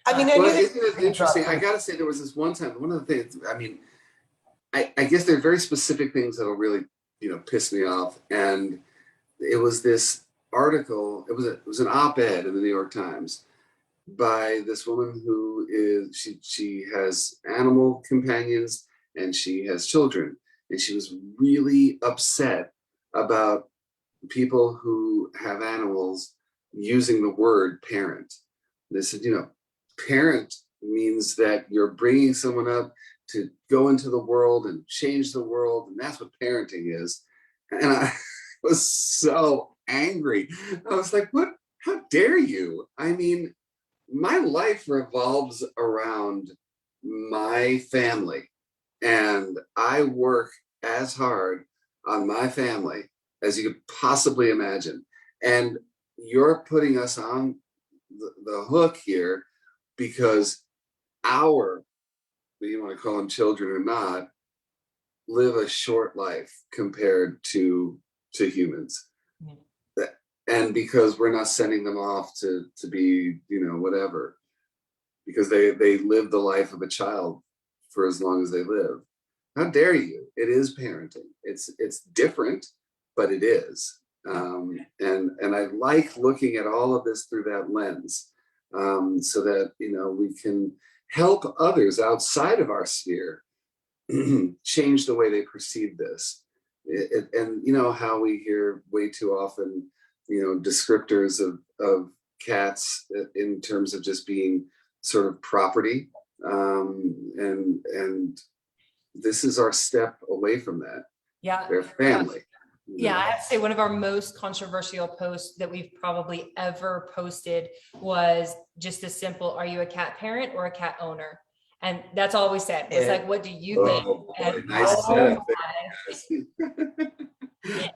I mean, well, isn't it interesting? I gotta say, there was this one time, one of the things, I guess there are very specific things that'll really, piss me off. And it was this article, it was an op-ed in the New York Times by this woman who she has animal companions and she has children. And she was really upset about people who have animals using the word parent. They said, parent means that you're bringing someone up to go into the world and change the world, and that's what parenting is. And I was so angry. I was like, what? How dare you? I mean, my life revolves around my family, and I work as hard on my family as you could possibly imagine. And you're putting us on the hook here because you want to call them children or not, live a short life compared to humans. Yeah. And because we're not sending them off to be, whatever, because they live the life of a child for as long as they live. How dare you? It is parenting. It's different, but it is. And I like looking at all of this through that lens, so that we can help others outside of our sphere change the way they perceive this. And how we hear way too often, descriptors of cats in terms of just being sort of property, and this is our step away from that. Yeah, their family. Yeah, I have to say one of our most controversial posts that we've probably ever posted was just a simple, are you a cat parent or a cat owner? And that's all we said. It's like, what do you think? Boy, nice setup there.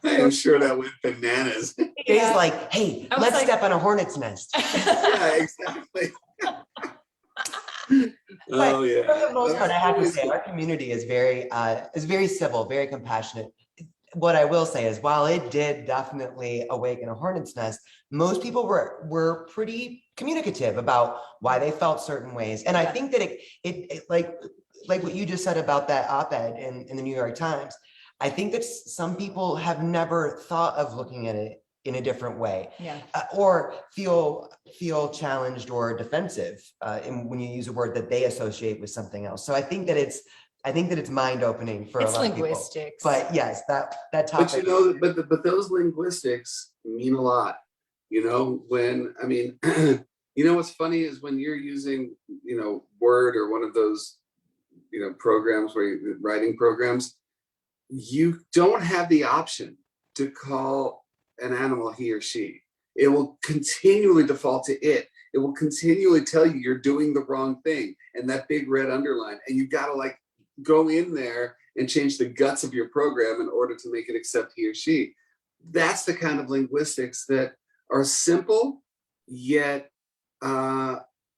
I am sure that went bananas. Jay's like, hey, I was let's like- step on a hornet's nest. Yeah, exactly. But Oh yeah. for the most part, I have to That's say our community is very civil, very compassionate. What I will say is, while it did definitely awaken a hornet's nest, most people were pretty communicative about why they felt certain ways. And I Yeah. think that it like what you just said about that op-ed in the New York Times, I think that some people have never thought of looking at it in a different way, Yeah. or feel challenged or defensive when you use a word that they associate with something else. So I think that it's mind-opening for It's a lot of people. linguistics. But yes, that But topic. you know, but those linguistics mean a lot. You know, when I mean, you know, what's funny is when you're using, you know, Word or one of those, you know, programs writing programs, you don't have the option to call an animal he or she. It will continually default to it. It will continually tell you you're doing the wrong thing, and that big red underline, and you got to like go in there and change the guts of your program in order to make it accept he or she. That's the kind of linguistics that are simple yet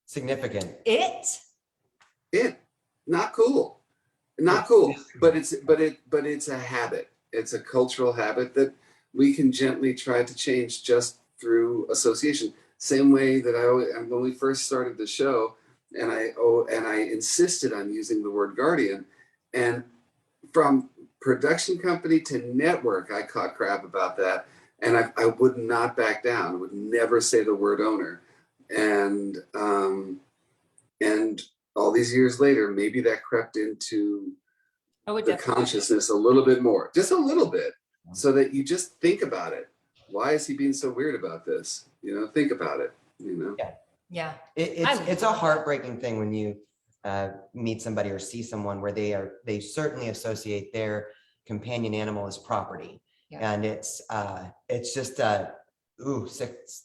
Significant. it not cool, not cool. But it's a habit. It's a cultural habit that we can gently try to change just through association. Same way that when we first started the show, and I insisted on using the word guardian, and from production company to network, I caught crap about that, and I would not back down. I would never say the word owner, and all these years later, maybe that crept into the consciousness a little bit more, just a little bit, so that you just think about it. Why is he being so weird about this? You know, think about it. You know. Yeah. It's a heartbreaking thing when you meet somebody or see someone where they certainly associate their companion animal as property, and it's just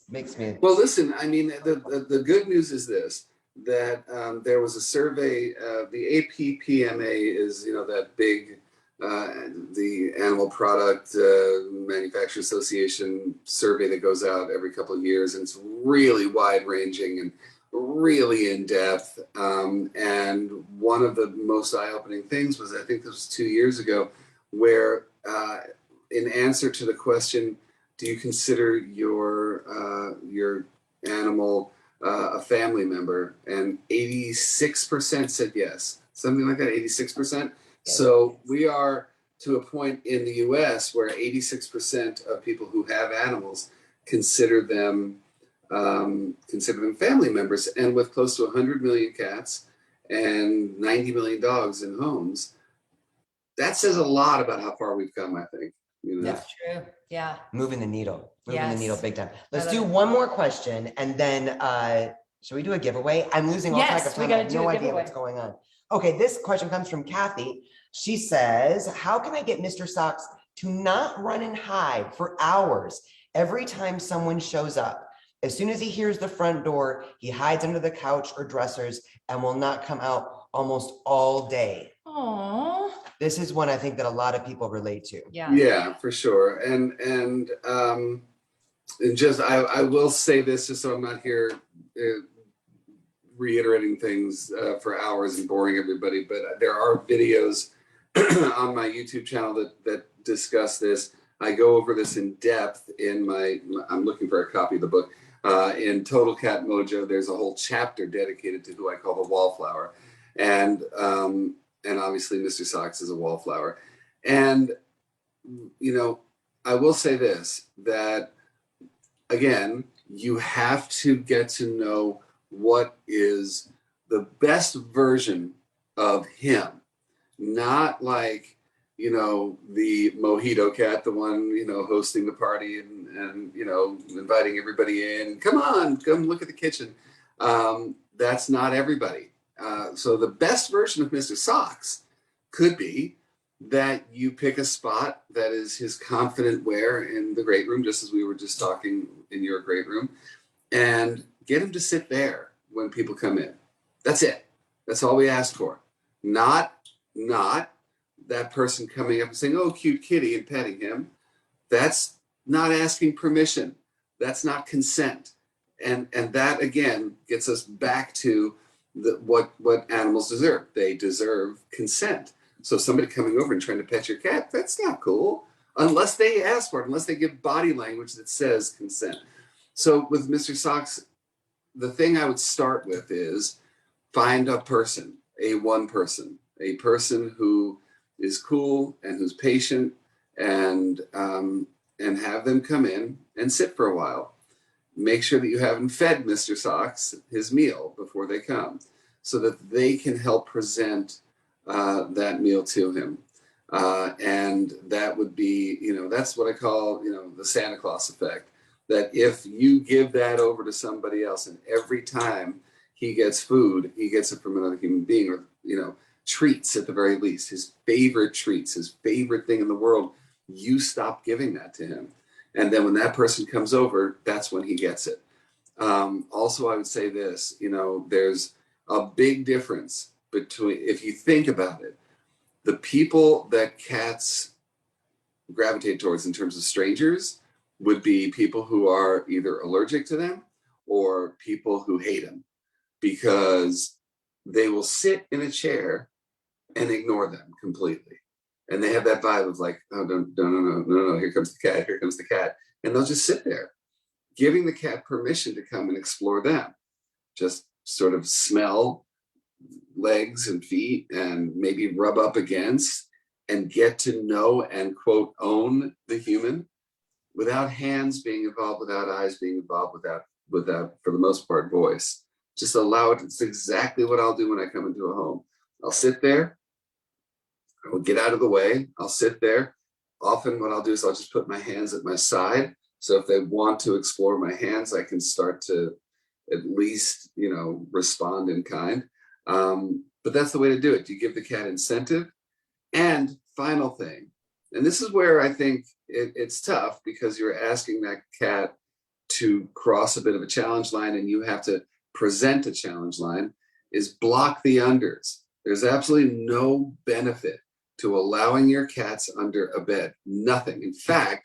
makes me. Well, listen. I mean, the good news is this: that there was a survey. The APPMA is, you know, that big the Animal Product Manufacturer Association survey that goes out every couple of years, and it's really wide ranging and really in depth. And one of the most eye-opening things was, I think this was 2 years ago, where in answer to the question, do you consider your animal a family member? And 86% said yes, something like that, 86%. So we are to a point in the US where 86% of people who have animals consider them family members. And with close to 100 million cats and 90 million dogs in homes, that says a lot about how far we've come, I think. You know? That's true. Yeah. Moving the needle big time. Let's do it. one more question, and then should we do a giveaway? I'm losing all track of time. I have no idea what's going on. Okay, this question comes from Kathy. She says, how can I get Mr. Socks to not run and hide for hours every time someone shows up? As soon as he hears the front door, he hides under the couch or dressers and will not come out almost all day. Aww. This is one I think that a lot of people relate to. Yeah, for sure. And just I will say this, just so I'm not here reiterating things for hours and boring everybody, but there are videos on my YouTube channel that discuss this. I go over this in depth in I'm looking for a copy of the book. In Total Cat Mojo, there's a whole chapter dedicated to who I call the wallflower. And obviously Mr. Socks is a wallflower. And, you know, I will say this, that again, you have to get to know what is the best version of him. Not like, you know, the mojito cat, the one, you know, hosting the party and you know, inviting everybody in. Come on, come look at the kitchen. That's not everybody. So the best version of Mr. Socks could be that you pick a spot that is his confident wear in the great room, just as we were just talking in your great room, and get him to sit there when people come in. That's it. That's all we asked for. Not that person coming up and saying, oh, cute kitty, and petting him. That's not asking permission. That's not consent. And that again gets us back to what animals deserve. They deserve consent. So somebody coming over and trying to pet your cat, that's not cool. Unless they ask for it, unless they give body language that says consent. So with Mr. Socks, the thing I would start with is find a person, one person, a person who is cool and who's patient, and have them come in and sit for a while. Make sure that you haven't fed Mr. Socks his meal before they come, so that they can help present that meal to him. And that would be, that's what I call, the Santa Claus effect. That if you give that over to somebody else, and every time he gets food, he gets it from another human being, or, treats at the very least, his favorite treats, his favorite thing in the world, you stop giving that to him. And then when that person comes over, that's when he gets it. Also, I would say this, there's a big difference between, if you think about it, the people that cats gravitate towards in terms of strangers would be people who are either allergic to them or people who hate them, because they will sit in a chair and ignore them completely. And they have that vibe of like, oh, no, here comes the cat, here comes the cat. And they'll just sit there, giving the cat permission to come and explore them. Just sort of smell legs and feet and maybe rub up against and get to know and quote own the human, without hands being involved, without eyes being involved, without for the most part voice. Just allow it. It's exactly what I'll do when I come into a home. I'll sit there, I will get out of the way, I'll sit there. Often what I'll do is I'll just put my hands at my side, so if they want to explore my hands, I can start to at least respond in kind. But that's the way to do it. You give the cat incentive. And final thing, and this is where I think it's tough, because you're asking that cat to cross a bit of a challenge line, and you have to present a challenge line, is block the unders. There's absolutely no benefit to allowing your cats under a bed. Nothing. In fact,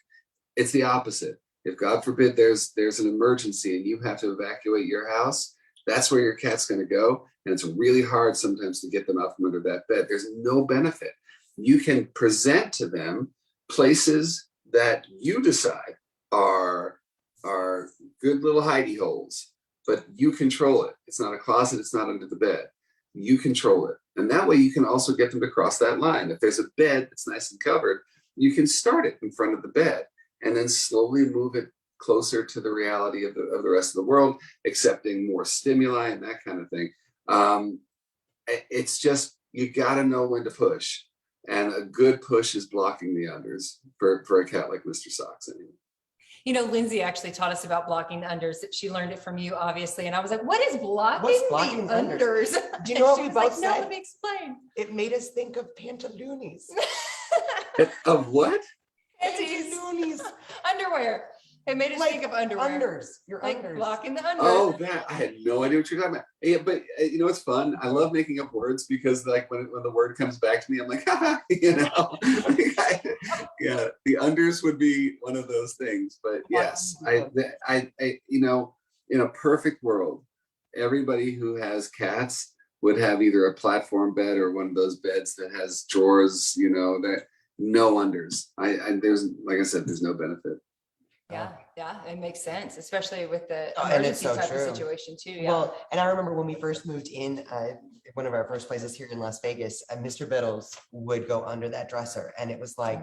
it's the opposite. If God forbid there's an emergency and you have to evacuate your house, that's where your cat's going to go. And it's really hard sometimes to get them out from under that bed. There's no benefit. You can present to them places that you decide are good little hidey holes, but you control it. It's not a closet. It's not under the bed. You control it. And that way you can also get them to cross that line. If there's a bed that's nice and covered, you can start it in front of the bed and then slowly move it closer to the reality of the rest of the world, accepting more stimuli and that kind of thing. It's just, you got to know when to push. And a good push is blocking the unders for a cat like Mr. Socks. Anyway. Lindsay actually taught us about blocking the unders. That she learned it from you, obviously. And I was like, what is blocking, What's blocking the unders? Do you know what we was both like, said? No, let me explain. It made us think of pantaloonies. Of what? Panties. Pantaloonies. Underwear. It made us think of underwear. Unders. Your Like unders. blocking the unders. Oh, that I had no idea what you're talking about. Yeah, but it's fun. I love making up words, because like when the word comes back to me, I'm like, haha, yeah, the unders would be one of those things. But yes, I in a perfect world, everybody who has cats would have either a platform bed or one of those beds that has drawers, that no unders. There's, like I said, there's no benefit. Yeah, it makes sense, especially with the And it's emergency so type true. of situation too. Yeah. Well, and I remember when we first moved in, one of our first places here in Las Vegas, Mr. Biddles would go under that dresser, and it was like,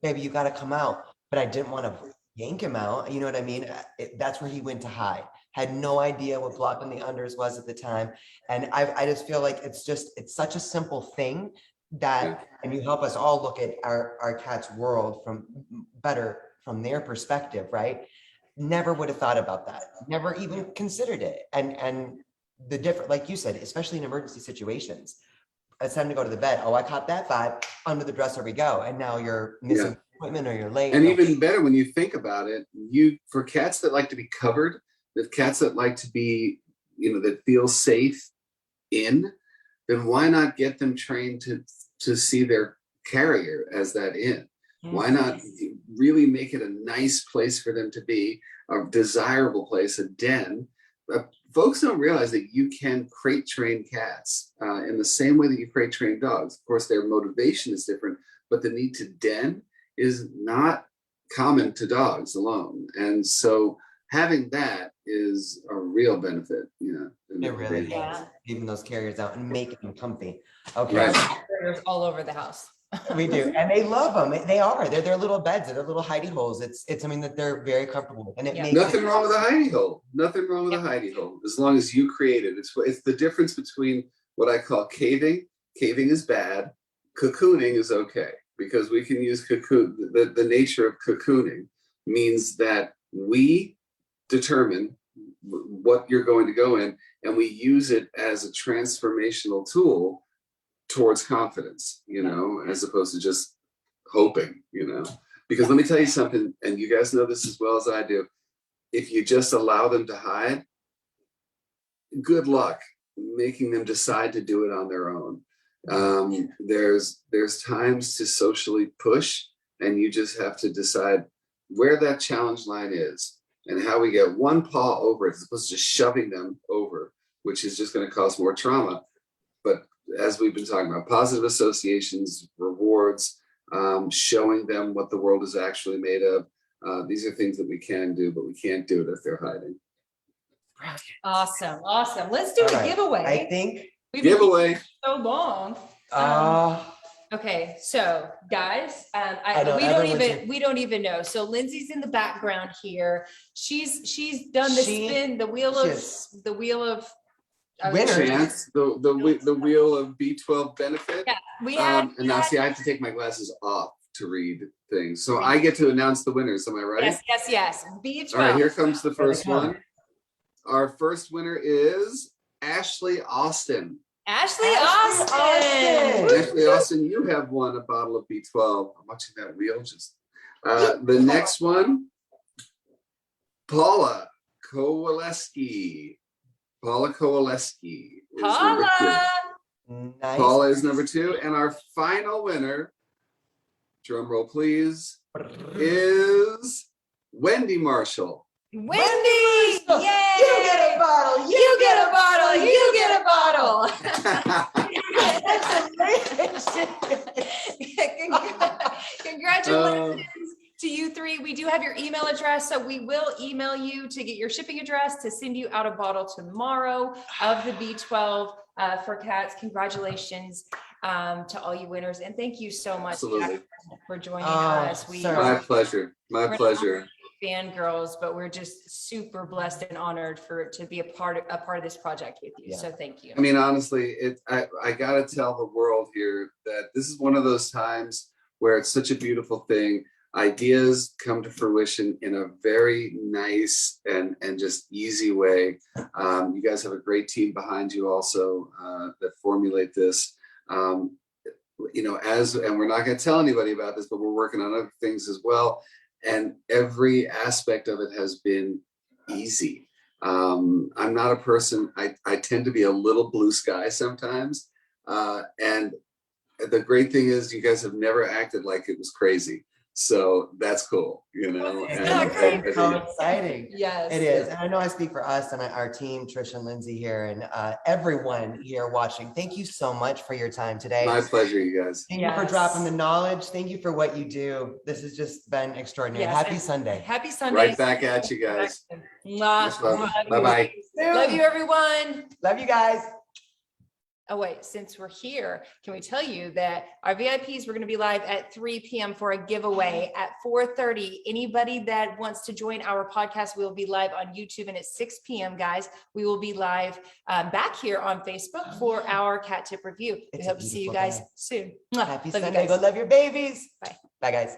baby, you got to come out. But I didn't want to yank him out. You know what I mean? That's where he went to hide. Had no idea what blocking the unders was at the time. And I just feel like it's such a simple thing that, and you help us all look at our cat's world from their perspective, right? Never would have thought about that. Never even considered it. And the different, like you said, especially in emergency situations, it's time to go to the bed. Oh, I caught that vibe. Under the dresser we go. And now you're missing appointment, or you're late. And even better, when you think about it, for cats that like to be covered, with cats that like to be, that feel safe then why not get them trained to see their carrier as that in? Why not really make it a nice place for them to be, a desirable place, a den? Folks don't realize that you can crate train cats in the same way that you crate train dogs. Of course, their motivation is different, but the need to den is not common to dogs alone. And so having that is a real benefit, It really is. Yeah. Leaving those carriers out and making them comfy. Okay. Right. There's all over the house. We do. And they love them. They're their little beds, they're their little hidey holes. It's something that they're very comfortable with. And it makes Nothing wrong with a hidey hole. Nothing wrong with a hidey hole, as long as you create it. It's the difference between what I call caving. Caving is bad. Cocooning is okay, because we can use cocoon. The nature of cocooning means that we determine what you're going to go in, and we use it as a transformational tool towards confidence, as opposed to just hoping, because let me tell you something, and you guys know this as well as I do. If you just allow them to hide, good luck making them decide to do it on their own. There's times to socially push, and you just have to decide where that challenge line is and how we get one paw over it, as opposed to just shoving them over, which is just going to cause more trauma. But as we've been talking about, positive associations, rewards, showing them what the world is actually made of. These are things that we can do, but we can't do it if they're hiding. Awesome. Let's do a giveaway. I think We've been giveaway so long. Okay, so guys, we don't even know. So Lindsay's in the background here. She's done the spin, the wheel of winner chance, the wheel of B12 benefit. Yeah, we have. And now see, I have to take my glasses off to read things, so I get to announce the winners. Am I right? Yes. B12. All right, here comes the first one. Our first winner is Ashley Austin. Ashley Austin, you have won a bottle of B12. I'm watching that wheel. The next one, Paula Kowaleski. Paula Kowaleski. Nice. Paula is number 2. And our final winner, drum roll please, is Wendy Marshall. Wendy! Yay! You get a bottle! You get a bottle! You get a bottle! Congratulations to you 3. We do have your email address, so we will email you to get your shipping address to send you out a bottle tomorrow of the B12 for cats. Congratulations to all you winners, and thank you so much for joining us. My pleasure. Fangirls, but we're just super blessed and honored to be a part of this project with you. So thank you. I mean, honestly, I gotta tell the world here that this is one of those times where it's such a beautiful thing. Ideas come to fruition in a very nice and just easy way. You guys have a great team behind you also that formulate this. And we're not going to tell anybody about this, but we're working on other things as well. And every aspect of it has been easy. I'm not a person, I tend to be a little blue sky sometimes. And the great thing is you guys have never acted like it was crazy. So that's cool, It's so exciting. Yes, it is. And I know I speak for us and our team, Trish and Lindsay here, and everyone here watching. Thank you so much for your time today. My pleasure, you guys. Thank you for dropping the knowledge. Thank you for what you do. This has just been extraordinary. Happy Sunday. Happy Sunday. Right back at you guys. Bye-bye. Love you, everyone. Love you guys. Oh, wait, since we're here, can we tell you that our VIPs, we're going to be live at 3 p.m. for a giveaway at 4:30. Anybody that wants to join our podcast, we will be live on YouTube, and at 6 p.m., guys, we will be live back here on Facebook for our cat tip review. We hope to see you guys soon. Happy Sunday. Go love your babies. Bye. Bye, guys.